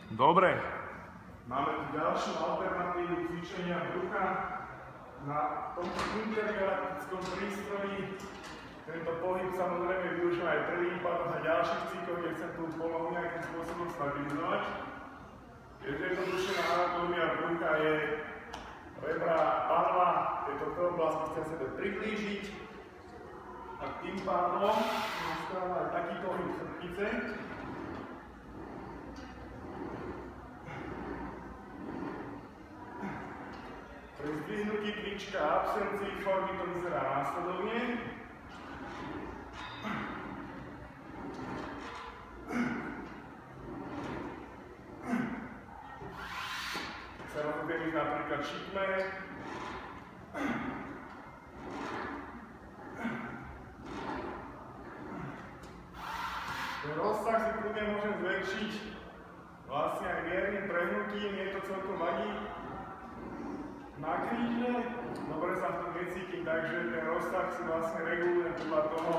Dobre, máme tu ďalšiu alternatívu cvičenia brucha na tomto intergalaktickom prístroji. Tento pohyb samozrejme využívam aj pri výpadoch a ďalších cvikloch, kde chcem tú polohu nejakým spôsobom stabilizovať. Keďže jednoduchšia anatómia brucha je rebra panva, tieto oblasti chcem sa priblížiť a tým pádom nastáva aj taký pohyb chrbtice. Pri zdvihnutí kvička a absencii formy to vyzerá následovne. Sa rozhodujeme napríklad šikme. Ten rozsah si kľudne môžem zväčšiť vlastne aj miernym prehnutím, je to celkom vadí. Na krížne, dobre sa v tom necítim, takže ten rozsah si vlastne reguluje podľa toho,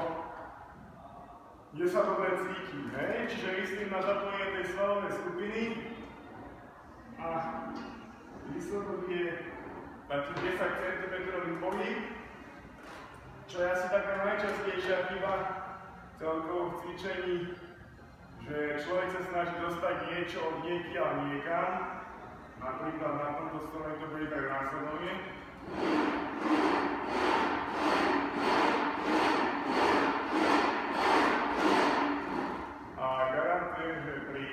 kde sa dobre cítim. Čiže myslím na zapojenie tej svalovej skupiny a výsledok je taký 10 cm pohyb, čo je asi taká najčastejšia chyba celkovo v cvičení, že človek sa snaží dostať niečo od niekiaľ niekam. Napríklad na tomto strome to bude tak následovne. A garantujem, že pri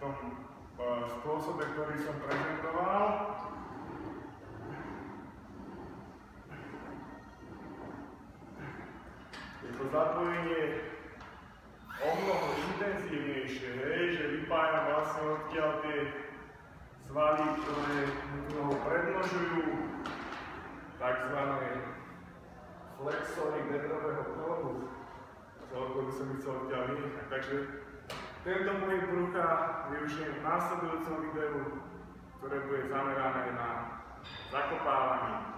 tom spôsobe, ktorý som prezentoval, je to zapojenie o mnoho intenzívnejšie, že vypájam vlastne odtiaľ tie svaly, ktoré ho predložujú, takzvané flexory bedrového klobu. Celkovo by som chcel odtiaľ vynechať. Takže tento pohyb brucha využijem v následujúcom videu, ktoré bude zamerané na zakopávanie.